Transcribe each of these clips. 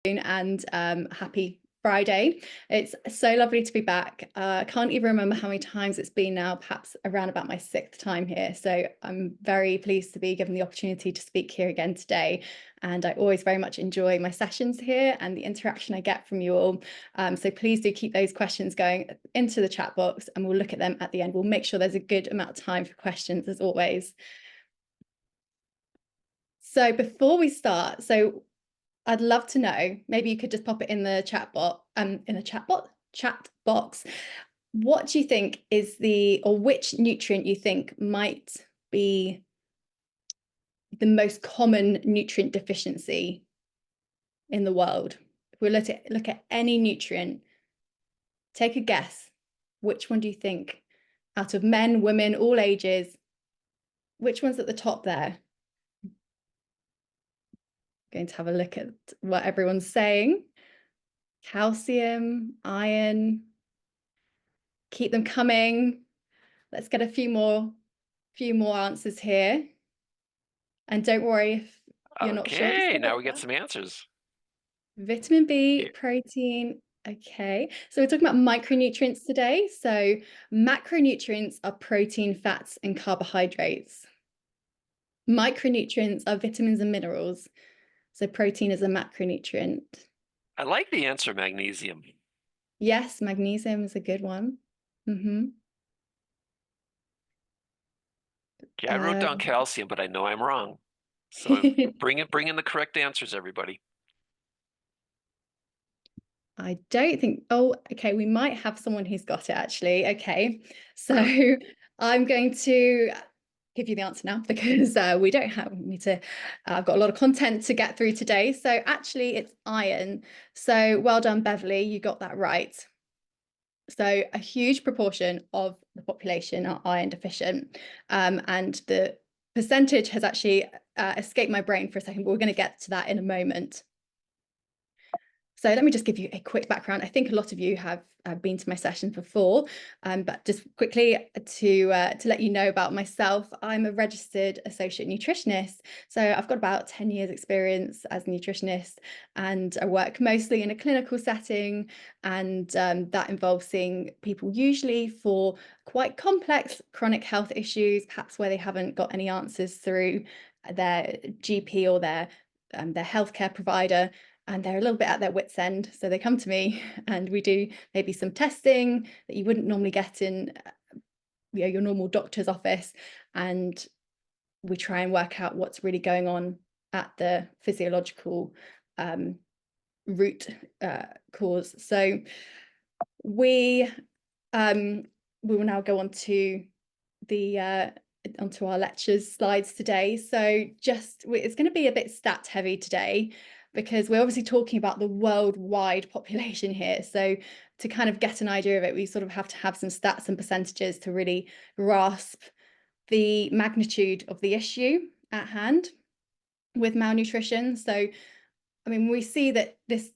And happy Friday. It's so lovely to be back. I can't even remember how many times it's been now, perhaps around about my 6th time here. So I'm very pleased to be given the opportunity to speak here again today. And I always very much enjoy my sessions here and the interaction I get from you all. So please do keep those questions going into the chat box and we'll look at them at the end. We'll make sure there's a good amount of time for questions as always. So before we start, I'd love to know, maybe you could just pop it in the chat box. What do you think is or which nutrient you think might be the most common nutrient deficiency in the world? If we look at any nutrient, take a guess. Which one do you think, out of men, women, all ages, which one's at the top there? Going to have a look at what everyone's saying. Calcium, iron, keep them coming. Let's get a few more answers here. And don't worry if you're not sure. Okay, now we get some answers. Vitamin B, Yeah. protein. Okay, so we're talking about micronutrients today. So macronutrients are protein, fats, and carbohydrates. Micronutrients are vitamins and minerals. So protein is a macronutrient. I like the answer, magnesium. Yes, magnesium is a good one. Yeah, I wrote down calcium, but I know I'm wrong. So bring in the correct answers, everybody. I don't think, okay, we might have someone who's got it actually. Okay, so Really? I'm going to give you the answer now because we don't have me to, I've got a lot of content to get through today. So actually it's iron. So well done, Beverly, you got that right. So a huge proportion of the population are iron deficient, and the percentage has actually escaped my brain for a second, but we're going to get to that in a moment. So let me just give you a quick background. I think a lot of you have been to my sessions before, but just quickly to let you know about myself, I'm a registered associate nutritionist. So I've got about 10 years experience as a nutritionist, and I work mostly in a clinical setting, and that involves seeing people usually for quite complex chronic health issues, perhaps where they haven't got any answers through their GP or their healthcare provider, and they're a little bit at their wits' end. So they come to me and we do maybe some testing that you wouldn't normally get in your normal doctor's office. And we try and work out what's really going on at the physiological root cause. So we will now go on to onto our lectures slides today. So it's going to be a bit stat heavy today, because we're obviously talking about the worldwide population here. So to kind of get an idea of it, we sort of have to have some stats and percentages to really grasp the magnitude of the issue at hand with malnutrition. So, I mean, we see that this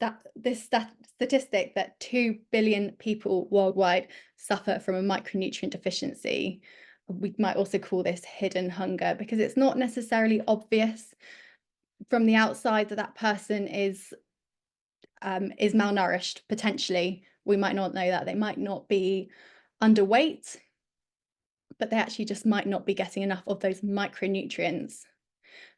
statistic that 2 billion people worldwide suffer from a micronutrient deficiency. We might also call this hidden hunger, because it's not necessarily obvious from the outside that person is malnourished. Potentially, we might not know that. They might not be underweight, but they actually just might not be getting enough of those micronutrients.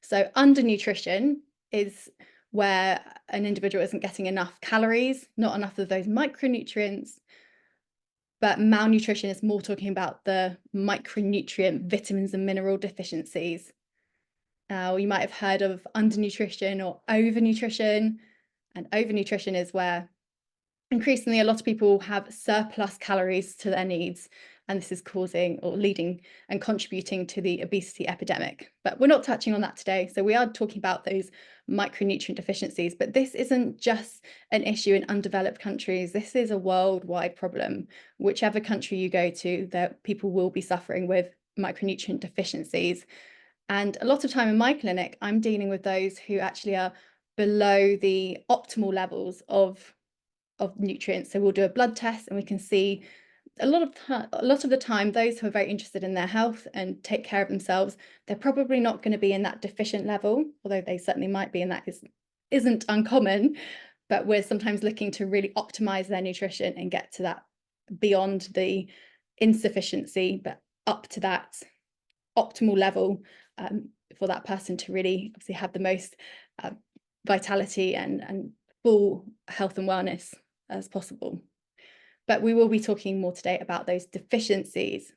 So undernutrition is where an individual isn't getting enough calories, not enough of those micronutrients. But malnutrition is more talking about the micronutrient vitamins and mineral deficiencies. Now, you might have heard of undernutrition or overnutrition, and overnutrition is where increasingly a lot of people have surplus calories to their needs, and this is causing or leading and contributing to the obesity epidemic. But we're not touching on that today. So we are talking about those micronutrient deficiencies, but this isn't just an issue in undeveloped countries. This is a worldwide problem. Whichever country you go to, that people will be suffering with micronutrient deficiencies. And a lot of time in my clinic, I'm dealing with those who actually are below the optimal levels of nutrients. So we'll do a blood test and we can see a lot of the time, those who are very interested in their health and take care of themselves, they're probably not going to be in that deficient level, although they certainly might be, and that isn't uncommon. but we're sometimes looking to really optimize their nutrition and get to that beyond the insufficiency, but up to that optimal level for that person to really obviously have the most vitality and full health and wellness as possible. But we will be talking more today about those deficiencies,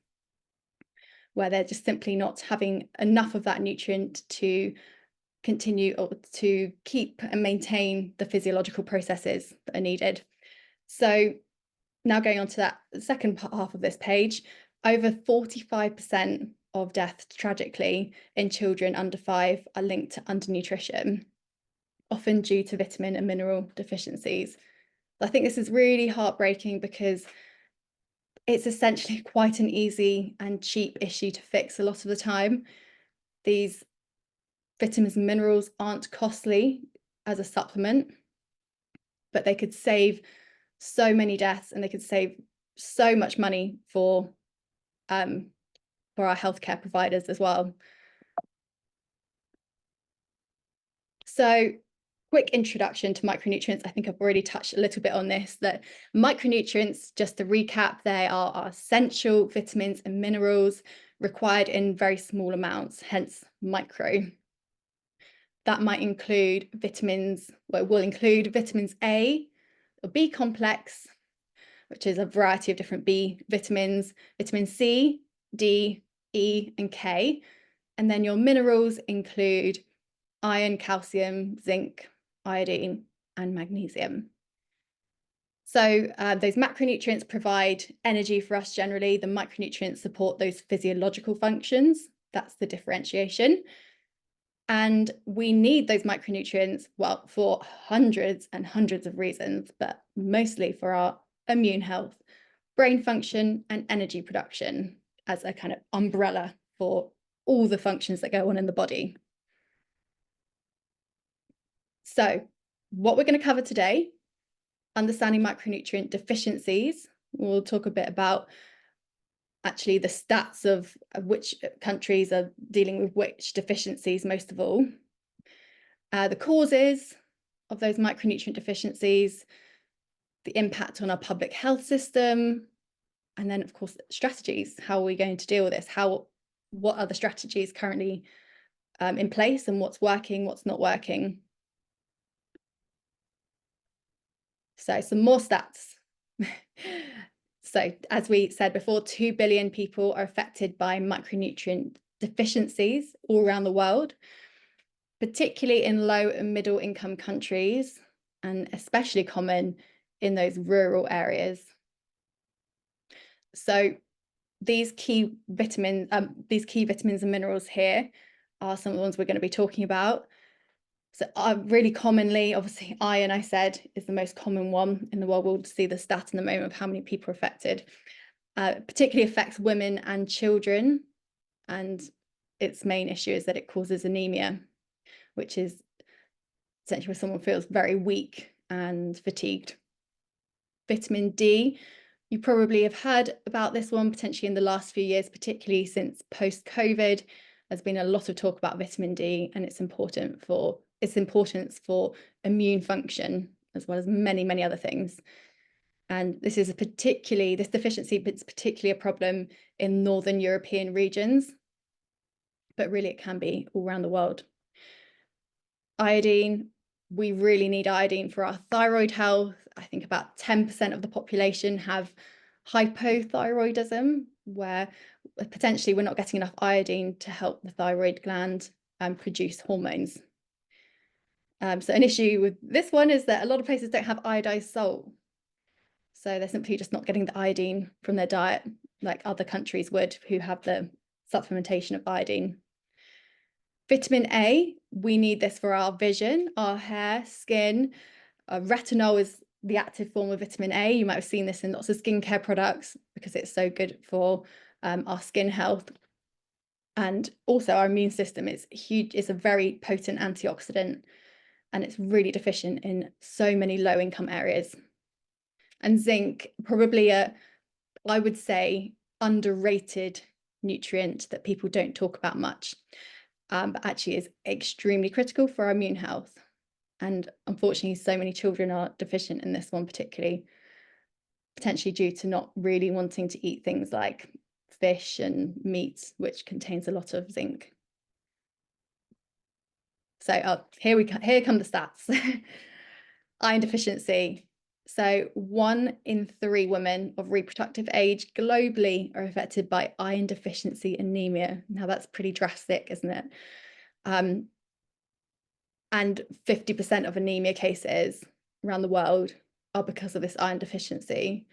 where they're just simply not having enough of that nutrient to continue or to keep and maintain the physiological processes that are needed. So now going on to that second half of this page, over 45% of deaths, tragically, in children under 5 are linked to undernutrition, often due to vitamin and mineral deficiencies. I think this is really heartbreaking because it's essentially quite an easy and cheap issue to fix a lot of the time. These vitamins and minerals aren't costly as a supplement, but they could save so many deaths and they could save so much money for our healthcare providers as well. So, quick introduction to micronutrients. I think I've already touched a little bit on this, that micronutrients, just to recap, they are essential vitamins and minerals required in very small amounts, hence micro. That might include vitamins, well, will include vitamins A or B complex, which is a variety of different B vitamins, vitamin C, D, E, and K. And then your minerals include iron, calcium, zinc, iodine, and magnesium. So those macronutrients provide energy for us generally. The micronutrients support those physiological functions. That's the differentiation. And we need those micronutrients, well, for hundreds and hundreds of reasons, but mostly for our immune health, brain function, and energy production as a kind of umbrella for all the functions that go on in the body. So what we're going to cover today, understanding micronutrient deficiencies. We'll talk a bit about actually the stats of which countries are dealing with which deficiencies most of all, the causes of those micronutrient deficiencies, the impact on our public health system, and then of course strategies. How are we going to deal with this? What are the strategies currently in place, and what's working, what's not working? So some more stats. So as we said before, 2 billion people are affected by micronutrient deficiencies all around the world, particularly in low and middle income countries, and especially common in those rural areas. So these key vitamins and minerals here are some of the ones we're going to be talking about. So really commonly, obviously, iron, I said, is the most common one in the world. We'll see the stat in a moment of how many people are affected. Particularly affects women and children. And its main issue is that it causes anemia, which is essentially where someone feels very weak and fatigued. Vitamin D, you probably have heard about this one potentially in the last few years, particularly since post-COVID. There's been a lot of talk about vitamin D and its importance for immune function, as well as many, many other things. And this deficiency is particularly a problem in Northern European regions, but really it can be all around the world. Iodine, we really need iodine for our thyroid health. I think about 10% of the population have hypothyroidism, where potentially we're not getting enough iodine to help the thyroid gland produce hormones. So an issue with this one is that a lot of places don't have iodized salt. So they're simply just not getting the iodine from their diet like other countries would who have the supplementation of iodine. Vitamin A, we need this for our vision, our hair, skin. Retinol is the active form of vitamin A. You might have seen this in lots of skincare products because it's so good for our skin health. And also our immune system is huge. It's a very potent antioxidant, and it's really deficient in so many low income areas. And zinc, probably I would say, underrated nutrient that people don't talk about much, but actually is extremely critical for our immune health. And unfortunately, so many children are deficient in this one, particularly potentially due to not really wanting to eat things like fish and meat, which contains a lot of zinc. So here come the stats. Iron deficiency. So 1 in 3 women of reproductive age globally are affected by iron deficiency anemia. Now that's pretty drastic, isn't it? And 50% of anemia cases around the world are because of this iron deficiency.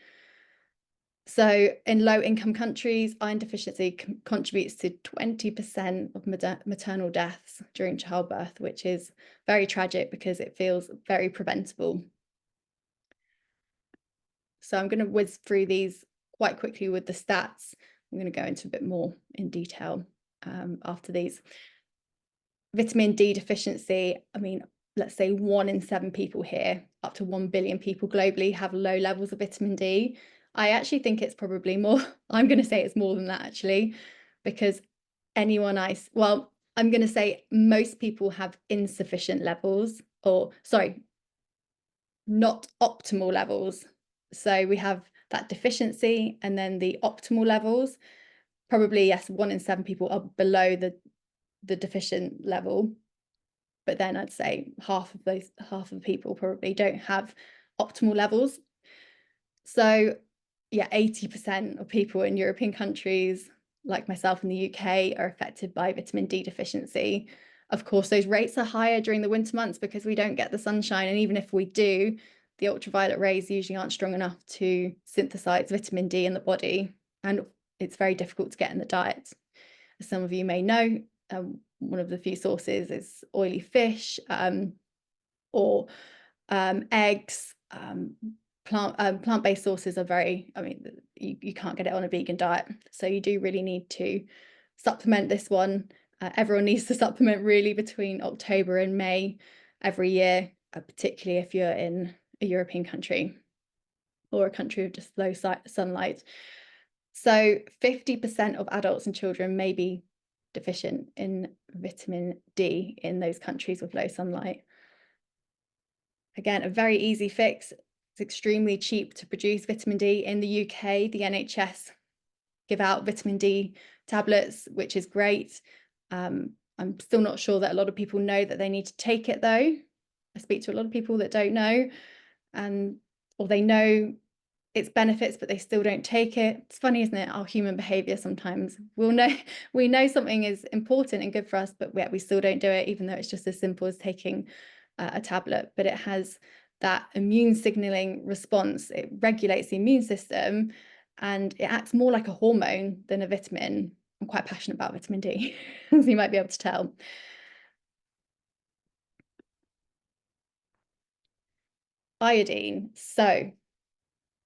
So in low-income countries, iron deficiency contributes to 20% of maternal deaths during childbirth, which is very tragic because it feels very preventable. So I'm going to whiz through these quite quickly with the stats. I'm going to go into a bit more in detail after these. Vitamin D deficiency, I mean, let's say 1 in 7 people here, up to 1 billion people globally have low levels of vitamin D. I actually think it's probably more, I'm going to say it's more than that actually, because well, I'm going to say most people have insufficient levels, or sorry, not optimal levels. So we have that deficiency and then the optimal levels. Probably, yes, 1 in 7 people are below the deficient level. But then I'd say half of the people probably don't have optimal levels. So yeah, 80% of people in European countries, like myself in the UK, are affected by vitamin D deficiency. Of course, those rates are higher during the winter months because we don't get the sunshine. And even if we do, the ultraviolet rays usually aren't strong enough to synthesize vitamin D in the body. And it's very difficult to get in the diet. As some of you may know, one of the few sources is oily fish or eggs. Plant-based sources are very, I mean, you can't get it on a vegan diet. So you do really need to supplement this one. Everyone needs to supplement really between October and May every year, particularly if you're in a European country or a country with just low sunlight. So 50% of adults and children may be deficient in vitamin D in those countries with low sunlight. Again, a very easy fix. It's extremely cheap to produce vitamin D. In the UK, the NHS give out vitamin D tablets, which is great. I'm still not sure that a lot of people know that they need to take it though. I speak to a lot of people that don't know, or they know its benefits, but they still don't take it. It's funny, isn't it? Our human behavior sometimes. We know something is important and good for us, but we still don't do it, even though it's just as simple as taking a tablet. But it has that immune signaling response. It regulates the immune system and it acts more like a hormone than a vitamin. I'm quite passionate about vitamin D, as you might be able to tell. Iodine. So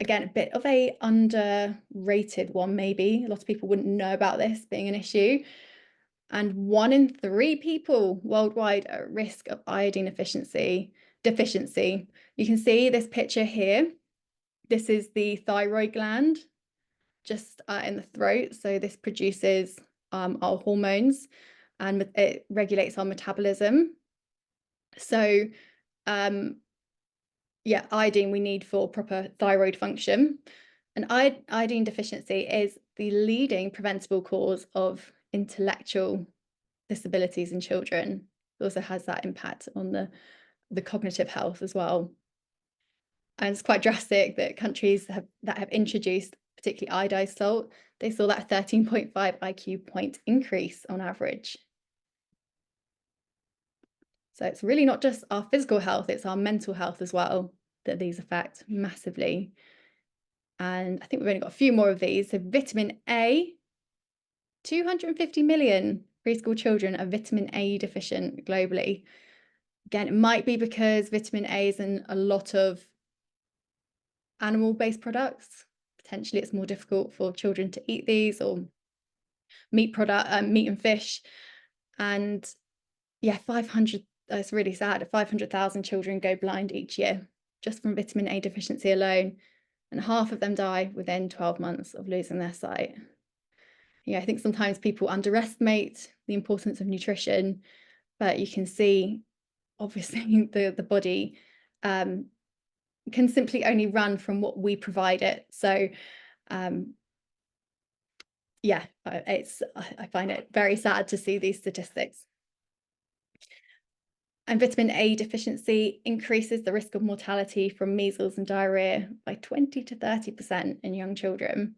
again, a bit of a underrated one, maybe. A lot of people wouldn't know about this being an issue. And 1 in 3 people worldwide are at risk of iodine deficiency. You can see this picture here. This is the thyroid gland just in the throat. So this produces our hormones and it regulates our metabolism. So yeah, iodine we need for proper thyroid function. And iodine deficiency is the leading preventable cause of intellectual disabilities in children. It also has that impact on the cognitive health as well. And it's quite drastic that countries that have introduced particularly iodized salt, they saw that 13.5 IQ point increase on average. So it's really not just our physical health, it's our mental health as well that these affect massively. And I think we've only got a few more of these. So vitamin A, 250 million preschool children are vitamin A deficient globally. Again, it might be because vitamin A is in a lot of animal-based products. Potentially it's more difficult for children to eat these, or meat and fish. And yeah, 500, it's really sad, 500,000 children go blind each year just from vitamin A deficiency alone, and half of them die within 12 months of losing their sight. Yeah, I think sometimes people underestimate the importance of nutrition, but you can see obviously the body can simply only run from what we provide it. So yeah, I find it very sad to see these statistics. And vitamin A deficiency increases the risk of mortality from measles and diarrhea by 20 to 30% in young children.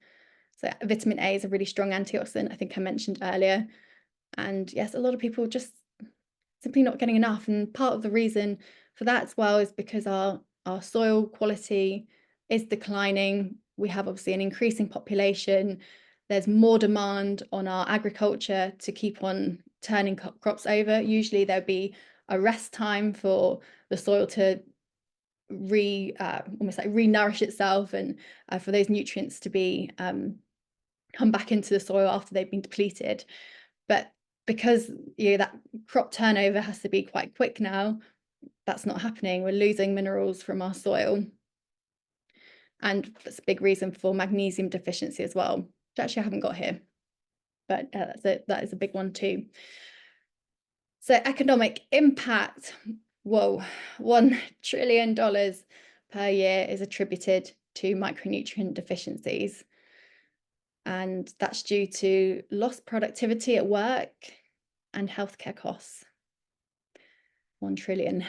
So vitamin A is a really strong antioxidant, I think I mentioned earlier. And yes, a lot of people just simply not getting enough. And part of the reason for that as well is because our soil quality is declining. We have obviously an increasing population. There's more demand on our agriculture to keep on turning crops over. Usually there'll be a rest time for the soil to almost like re-nourish itself, and for those nutrients to be come back into the soil after they've been depleted. But because that crop turnover has to be quite quick now, that's not happening. We're losing minerals from our soil. And that's a big reason for magnesium deficiency as well, which actually I haven't got here, but that is a big one too. So economic impact, whoa, $1 trillion per year is attributed to micronutrient deficiencies. And that's due to lost productivity at work and healthcare costs. 1 trillion.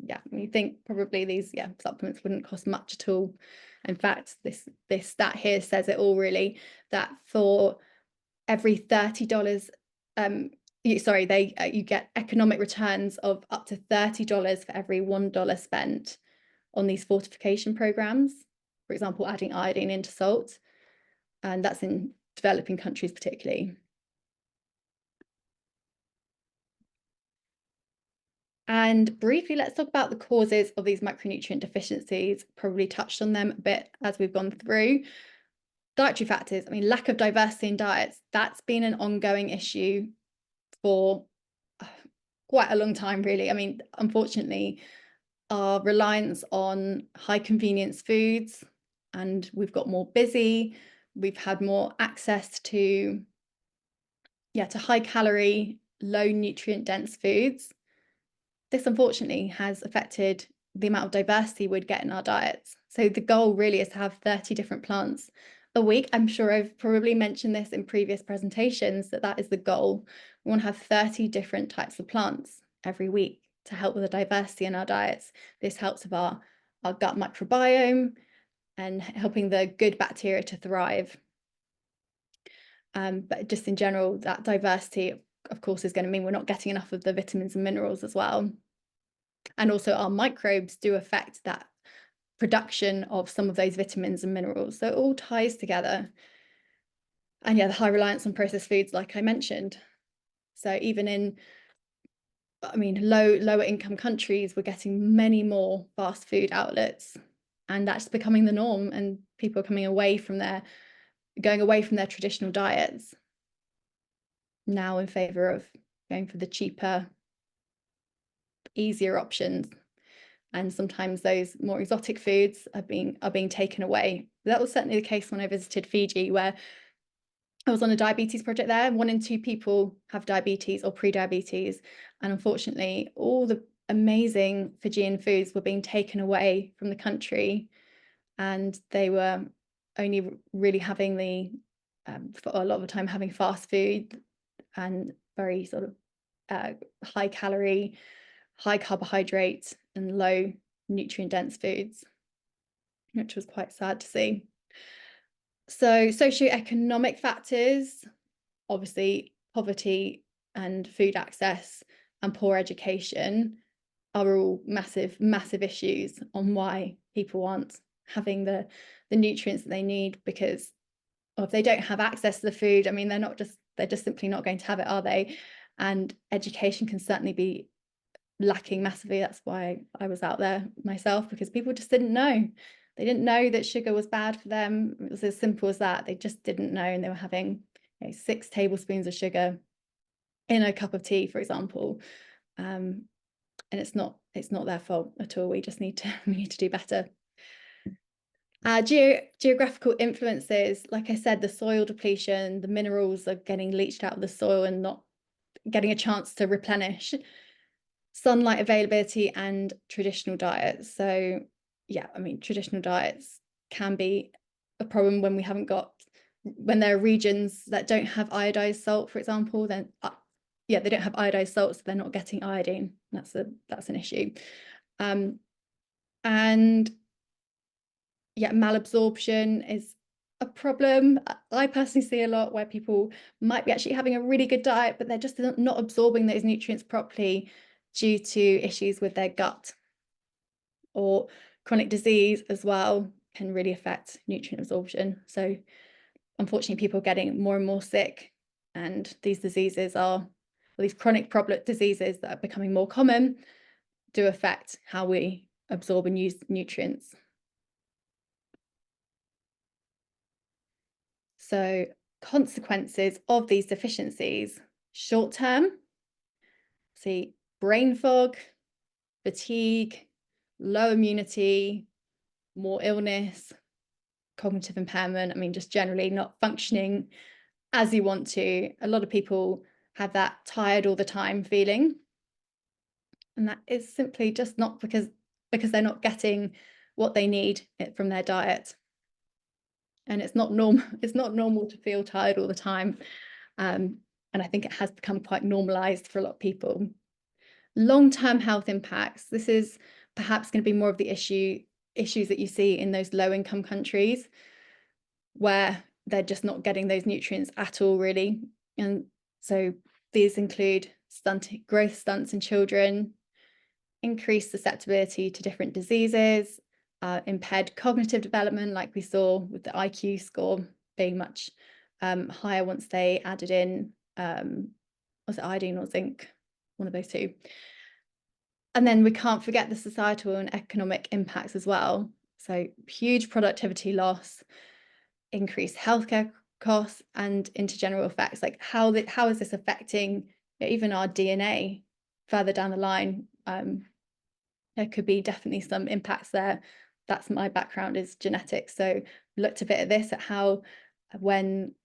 Yeah, you think probably these supplements wouldn't cost much at all. In fact, this stat here says it all really, that for every $30, you get economic returns of up to $30 for every $1 spent on these fortification programs. For example, adding iodine into salt, and that's in developing countries particularly. And briefly, let's talk about the causes of these micronutrient deficiencies. Probably touched on them a bit as we've gone through. Dietary factors, I mean, lack of diversity in diets, that's been an ongoing issue for quite a long time, really. I mean, unfortunately, our reliance on high convenience foods, and we've got more busy, we've had more access to high calorie, low nutrient dense foods. This unfortunately has affected the amount of diversity we'd get in our diets. So the goal really is to have 30 different plants a week. I'm sure I've probably mentioned this in previous presentations, that is the goal. We want to have 30 different types of plants every week to help with the diversity in our diets. This helps with our gut microbiome and helping the good bacteria to thrive. But just in general, that diversity, of course, is going to mean we're not getting enough of the vitamins and minerals as well. And also our microbes do affect that production of some of those vitamins and minerals. So it all ties together. And the high reliance on processed foods, like I mentioned. So even in, lower income countries, we're getting many more fast food outlets, and that's becoming the norm, and people are going away from their traditional diets now in favor of going for the cheaper, easier options. And sometimes those more exotic foods are being taken away. That was certainly the case when I visited Fiji, where I was on a diabetes project there. 1 in 2 people have diabetes or pre-diabetes, and unfortunately all the amazing Fijian foods were being taken away from the country, and they were only really having for a lot of the time having fast food and very sort of high calorie, high carbohydrate and low nutrient dense foods, which was quite sad to see. So socioeconomic factors, obviously poverty and food access and poor education are all massive issues on why people aren't having the nutrients that they need, because if they don't have access to the food, I mean, they're just simply not going to have it, are they? And education can certainly be lacking massively. That's why I was out there myself, because people just didn't know. They didn't know that sugar was bad for them. It was as simple as that. They just didn't know, and they were having 6 tablespoons of sugar in a cup of tea, for example. And it's not their fault at all. We just need to do better. Geographical influences, like I said, the soil depletion, the minerals are getting leached out of the soil and not getting a chance to replenish. sunlight availability and traditional diets. So yeah, I mean, traditional diets can be a problem when when there are regions that don't have iodized salt, for example, then yeah, they don't have iodized salt, so they're not getting iodine. That's an issue. And yeah, malabsorption is a problem. I personally see a lot where people might be actually having a really good diet, but they're just not absorbing those nutrients properly due to issues with their gut. Or chronic disease as well can really affect nutrient absorption. So unfortunately, people are getting more and more sick, and these diseases these chronic diseases that are becoming more common do affect how we absorb and use nutrients. So consequences of these deficiencies: short term, see brain fog, fatigue, low immunity, more illness, cognitive impairment. I mean, just generally not functioning as you want to. A lot of people have that tired all the time feeling. And that is simply just not because they're not getting what they need from their diet. And it's not normal to feel tired all the time. And I think it has become quite normalized for a lot of people. Long-term health impacts. This is perhaps going to be more of the issues that you see in those low-income countries, where they're just not getting those nutrients at all, really. And so these include growth stunts in children, increased susceptibility to different diseases, impaired cognitive development, like we saw with the IQ score being much higher once they added in, was it iodine or zinc? One of those two. And then we can't forget the societal and economic impacts as well. So huge productivity loss, increased healthcare costs, and intergeneral effects. Like how is this affecting even our DNA further down the line? There could be definitely some impacts there. That's my background, is genetics. So looked a bit at this, at how when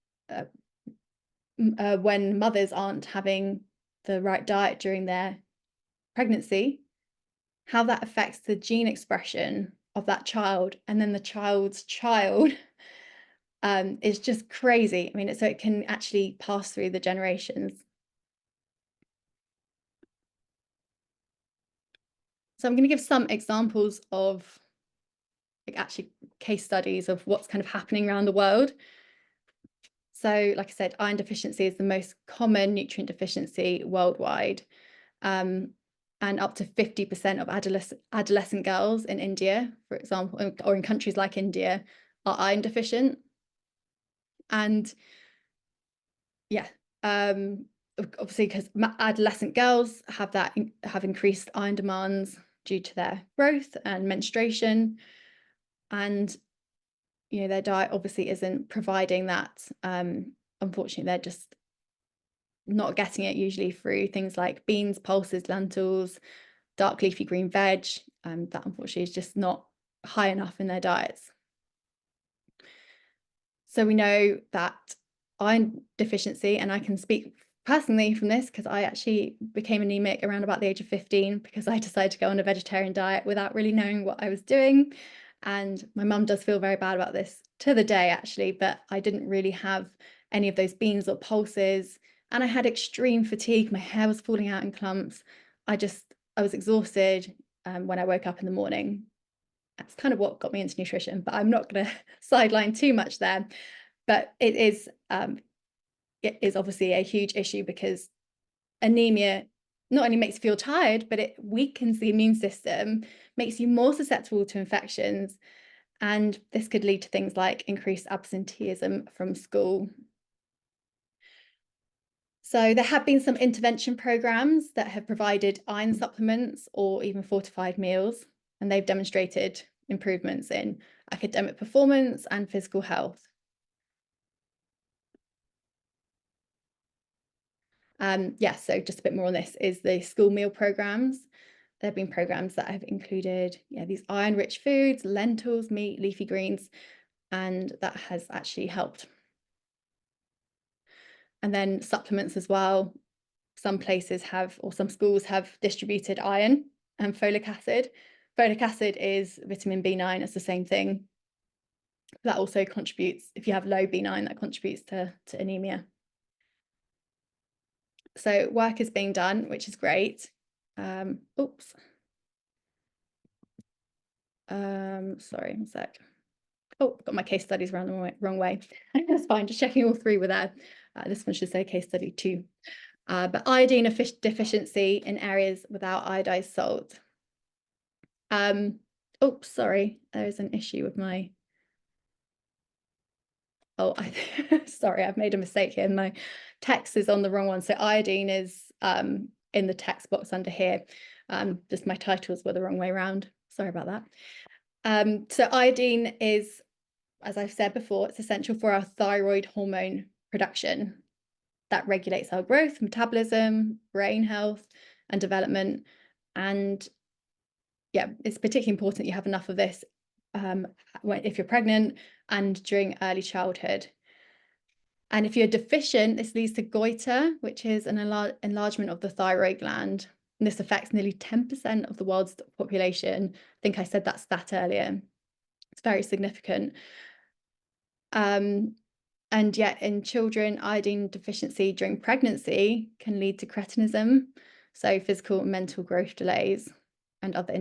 mothers aren't having the right diet during their pregnancy, how that affects the gene expression of that child, and then the child's child is just crazy. I mean, so it can actually pass through the generations. So I'm going to give some examples of actually case studies of what's kind of happening around the world. So like I said, iron deficiency is the most common nutrient deficiency worldwide. And up to 50% of adolescent girls in India, for example, or in countries like India, are iron deficient. And yeah, obviously, because adolescent girls have increased iron demands due to their growth and menstruation, and their diet obviously isn't providing that. Unfortunately, they're just not getting it, usually through things like beans, pulses, lentils, dark leafy green veg. That unfortunately is just not high enough in their diets. So we know that iron deficiency, and I can speak personally from this because I actually became anemic around about the age of 15 because I decided to go on a vegetarian diet without really knowing what I was doing. And my mum does feel very bad about this to the day, actually, but I didn't really have any of those beans or pulses. And I had extreme fatigue. My hair was falling out in clumps. I was exhausted when I woke up in the morning. That's kind of what got me into nutrition, but I'm not going to sideline too much there. But it is obviously a huge issue, because anemia not only makes you feel tired, but it weakens the immune system, makes you more susceptible to infections. And this could lead to things like increased absenteeism from school. So there have been some intervention programs that have provided iron supplements or even fortified meals, and they've demonstrated improvements in academic performance and physical health. So just a bit more on this is the school meal programs. There have been programs that have included these iron-rich foods, lentils, meat, leafy greens, and that has actually helped. And then supplements as well. some places have, or some schools have distributed iron and folic acid. Folic acid is vitamin B9, it's the same thing. That also contributes, if you have low B9, that contributes to anemia. So work is being done, which is great. Oops. Sorry, one sec. Oh, got my case studies around the wrong way. That's fine, just checking all three were there. This one should say case study 2. But iodine deficiency in areas without iodized salt. Oops, sorry, there's an issue with my... Oh, sorry, I've made a mistake here. My text is on the wrong one. So iodine is in the text box under here. Just my titles were the wrong way around. Sorry about that. So iodine is, as I've said before, it's essential for our thyroid hormone production that regulates our growth, metabolism, brain health, and development. And yeah, it's particularly important you have enough of this if you're pregnant and during early childhood. And if you're deficient, this leads to goiter, which is an enlargement of the thyroid gland. And this affects nearly 10% of the world's population. I think I said that stat earlier. It's very significant. And yet in children, iodine deficiency during pregnancy can lead to cretinism, so physical and mental growth delays, and other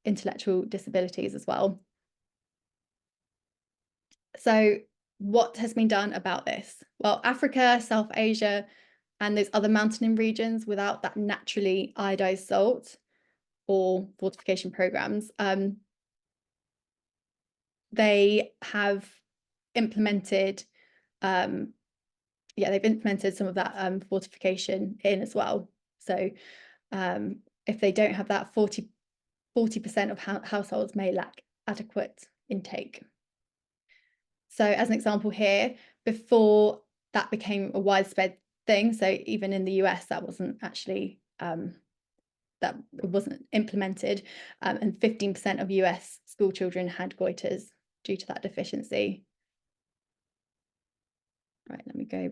intellectual disabilities as well. So what has been done about this? Well, Africa, South Asia, and those other mountain regions without that naturally iodized salt or fortification programs, they have implemented, they've implemented some of that fortification in as well. So if they don't have that, 40% of households may lack adequate intake. So as an example here, before that became a widespread thing, so even in the US, that wasn't actually, that wasn't implemented, and 15% of US school children had goiters due to that deficiency. Right, let me go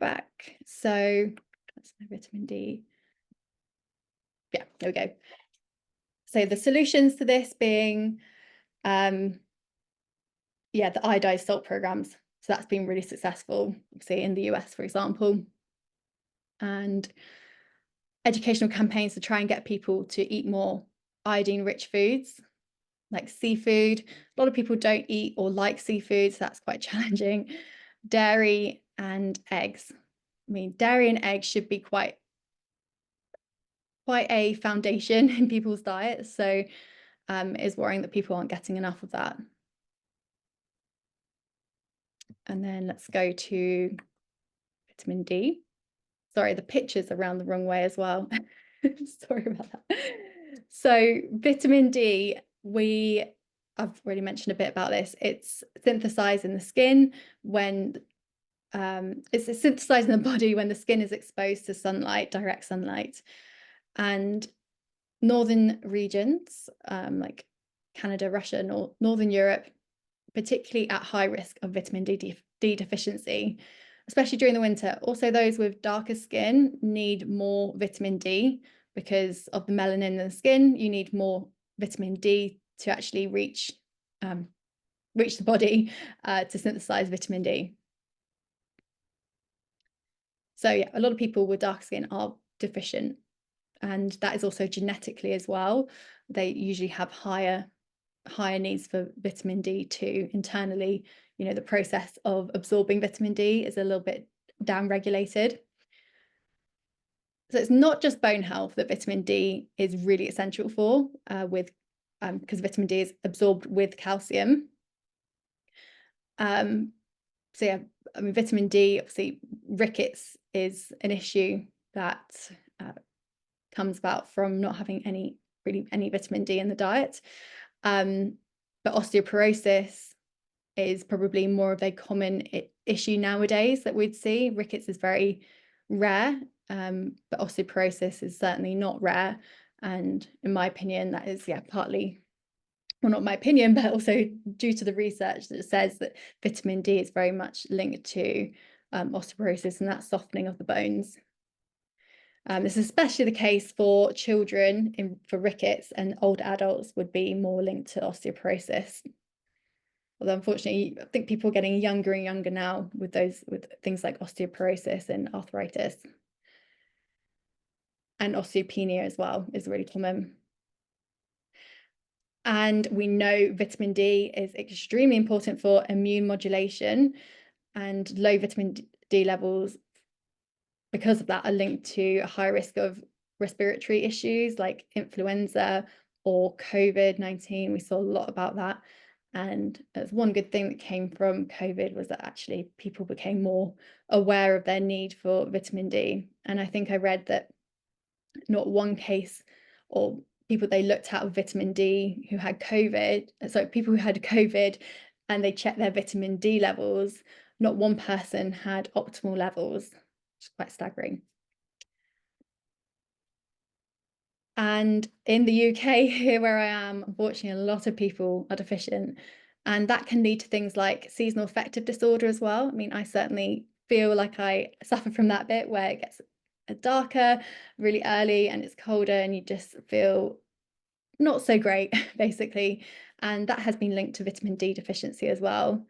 back. So that's my vitamin D. Yeah, there we go. So the solutions to this being, the iodized salt programs. So that's been really successful, say in the US, for example. And educational campaigns to try and get people to eat more iodine-rich foods, like seafood. A lot of people don't eat or like seafood, so that's quite challenging. Dairy and eggs. I mean, dairy and eggs should be quite a foundation in people's diets, so it is worrying that people aren't getting enough of that. And then let's go to vitamin D. Sorry, the picture's around the wrong way as well. Sorry about that. So vitamin D, I've already mentioned a bit about this. It's synthesized in the skin when it's synthesized in the body when the skin is exposed to sunlight, direct sunlight. And northern regions like Canada, Russia, Northern Europe, particularly at high risk of vitamin D deficiency, especially during the winter. Also, those with darker skin need more vitamin D because of the melanin in the skin. You need more vitamin D to actually reach the body to synthesize vitamin D. So yeah, a lot of people with dark skin are deficient, and that is also genetically as well. They usually have higher needs for vitamin D too internally. You know, the process of absorbing vitamin D is a little bit downregulated. So it's not just bone health that vitamin D is really essential for, because vitamin D is absorbed with calcium. So yeah, I mean, vitamin D, obviously, rickets is an issue that comes about from not having any vitamin D in the diet. But osteoporosis is probably more of a common issue nowadays that we'd see. Rickets is very rare, but osteoporosis is certainly not rare. And in my opinion, that is, partly, well, not my opinion, but also due to the research that says that vitamin D is very much linked to osteoporosis and that softening of the bones. This is especially the case for children for rickets, and older adults would be more linked to osteoporosis. Although unfortunately, I think people are getting younger and younger now with things like osteoporosis and arthritis. And osteopenia as well is really common. And we know vitamin D is extremely important for immune modulation, and low vitamin D levels because of that are linked to a high risk of respiratory issues like influenza or COVID-19. We saw a lot about that. And that's one good thing that came from COVID, was that actually people became more aware of their need for vitamin D. And I think I read that not one case, or people they looked at with vitamin D who had COVID, so people who had COVID and they checked their vitamin D levels, not one person had optimal levels, which is quite staggering. And in the UK, here where I am, unfortunately, a lot of people are deficient. And that can lead to things like seasonal affective disorder as well. I mean, I certainly feel like I suffer from that bit where it gets darker really early and it's colder and you just feel not so great, basically. And that has been linked to vitamin D deficiency as well.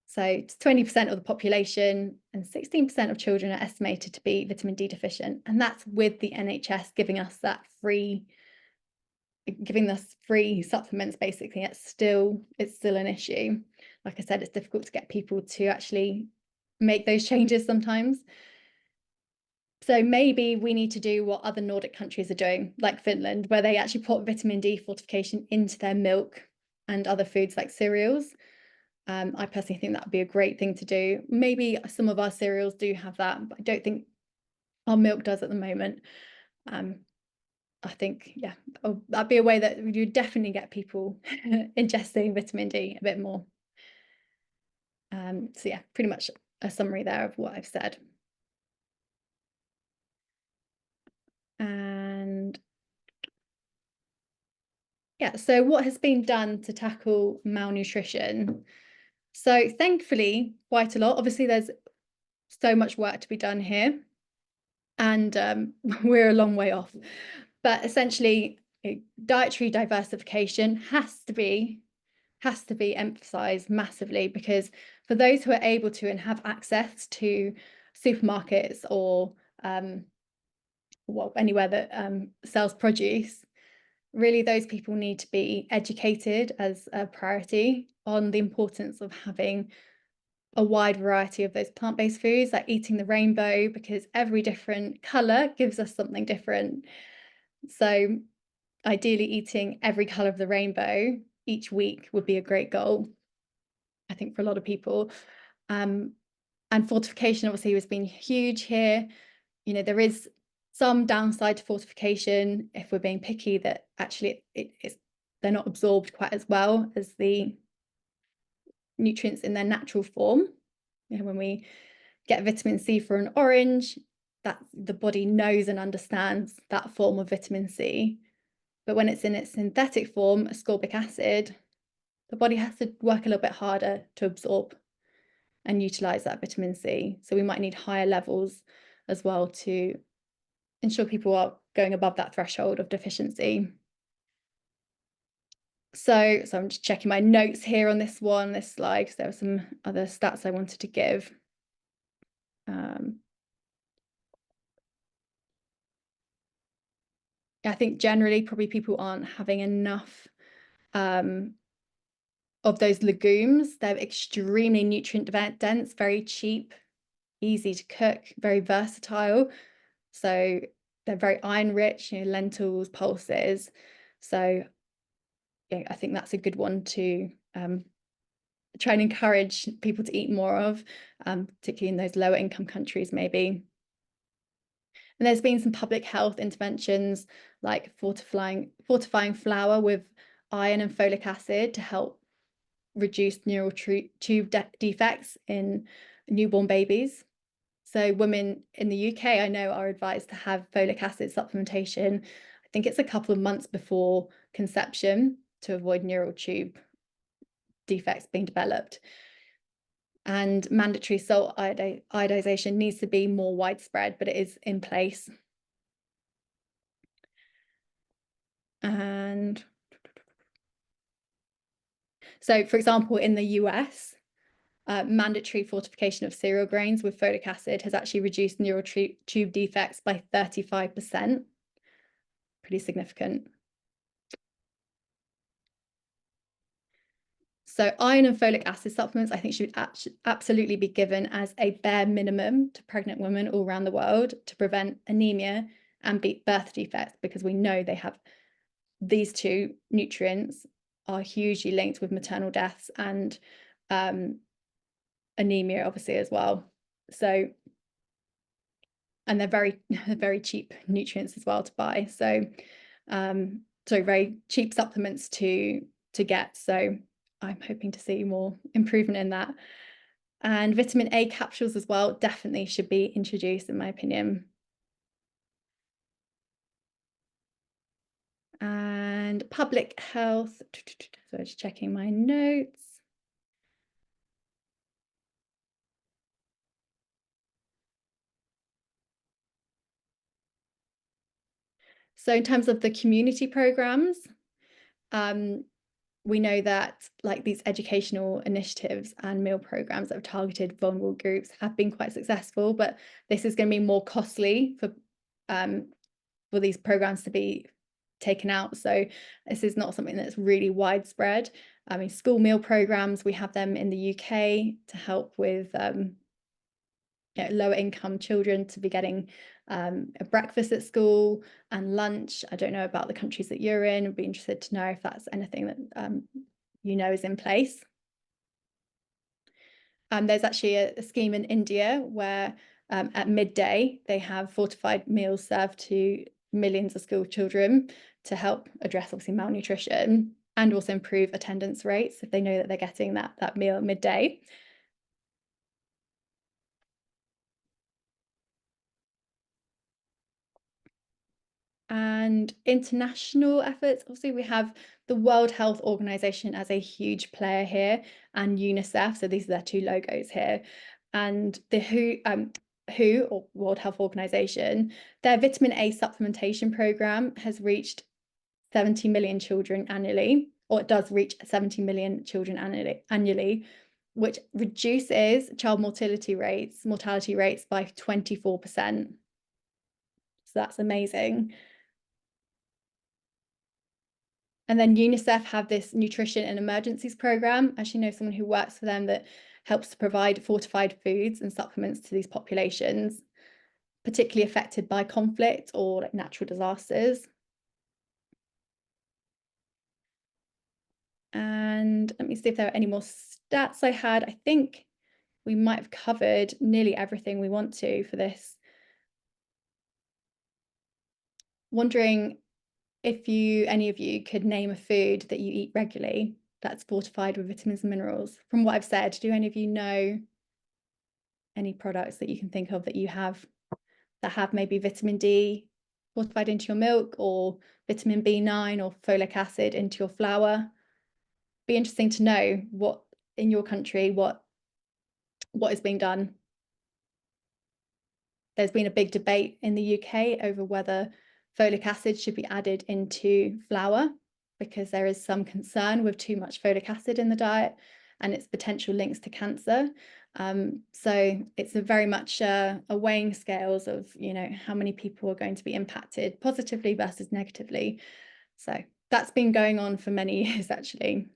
So it's 20% of the population and 16% of children are estimated to be vitamin D deficient. And that's with the NHS giving us free supplements, basically. It's still an issue. Like I said, it's difficult to get people to actually make those changes sometimes. So maybe we need to do what other Nordic countries are doing, like Finland, where they actually put vitamin D fortification into their milk and other foods like cereals. I personally think that would be a great thing to do. Maybe some of our cereals do have that, but I don't think our milk does at the moment. I think, yeah, that'd be a way that you definitely get people ingesting vitamin D a bit more. So yeah, pretty much a summary there of what I've said. And yeah, so what has been done to tackle malnutrition? So thankfully, quite a lot. Obviously, there's so much work to be done here, and we're a long way off. But essentially, dietary diversification has to be emphasized massively, because for those who are able to and have access to supermarkets or anywhere that sells produce, really those people need to be educated as a priority on the importance of having a wide variety of those plant-based foods, like eating the rainbow, because every different color gives us something different. So ideally eating every color of the rainbow each week would be a great goal, I think, for a lot of people. And fortification obviously has been huge here. You know, there is some downside to fortification if we're being picky, that actually they're not absorbed quite as well as the nutrients in their natural form. You know, when we get vitamin C for an orange, that the body knows and understands that form of vitamin C. But when it's in its synthetic form, ascorbic acid, the body has to work a little bit harder to absorb and utilize that vitamin C. So we might need higher levels as well to ensure people are going above that threshold of deficiency. So I'm just checking my notes here on this slide, because there were some other stats I wanted to give. I think generally probably people aren't having enough of those legumes. They're extremely nutrient dense, very cheap, easy to cook, very versatile. So they're very iron rich, you know, lentils, pulses. So yeah, I think that's a good one to try and encourage people to eat more of, particularly in those lower income countries maybe. And there's been some public health interventions like fortifying flour with iron and folic acid to help reduce neural tube defects in newborn babies. So women in the UK, I know, are advised to have folic acid supplementation. I think it's a couple of months before conception to avoid neural tube defects being developed. And mandatory salt iodization needs to be more widespread, but it is in place. And so, for example, in the US, mandatory fortification of cereal grains with folic acid has actually reduced neural tube defects by 35%. Pretty significant. So iron and folic acid supplements, I think, should absolutely be given as a bare minimum to pregnant women all around the world to prevent anemia and birth defects, because we know they have these two nutrients are hugely linked with maternal deaths and anemia, obviously, as well. So, and they're very cheap nutrients as well to buy. So, very cheap supplements to get. So I'm hoping to see more improvement in that. And vitamin A capsules as well definitely should be introduced, in my opinion. And public health, so just checking my notes. So in terms of the community programs, we know that like these educational initiatives and meal programs that have targeted vulnerable groups have been quite successful, but this is going to be more costly for these programs to be taken out. So this is not something that's really widespread. I mean, school meal programs, we have them in the UK to help with lower income children to be getting a breakfast at school and lunch. I don't know about the countries that you're in. I'd be interested to know if that's anything that is in place. There's actually a scheme in India where at midday they have fortified meals served to millions of school children to help address obviously malnutrition and also improve attendance rates if they know that they're getting that meal at midday. And international efforts, obviously we have the World Health Organization as a huge player here, and UNICEF, so these are their two logos here. And the WHO, or World Health Organization, their vitamin A supplementation program has reached 70 million children annually, or it does reach 70 million children annually, which reduces child mortality rates by 24%. So that's amazing. And then UNICEF have this nutrition and emergencies program. I actually know someone who works for them that helps to provide fortified foods and supplements to these populations, particularly affected by conflict or like natural disasters. And let me see if there are any more stats I had. I think we might have covered nearly everything we want to for this. Wondering if any of you could name a food that you eat regularly that's fortified with vitamins and minerals. From what I've said, do any of you know any products that you can think of that you have that have maybe vitamin D fortified into your milk, or vitamin B9 or folic acid into your flour? Be interesting to know what in your country what is being done. There's been a big debate in the UK over whether folic acid should be added into flour, because there is some concern with too much folic acid in the diet and its potential links to cancer. So it's a very much a weighing scales of, how many people are going to be impacted positively versus negatively. So that's been going on for many years, actually.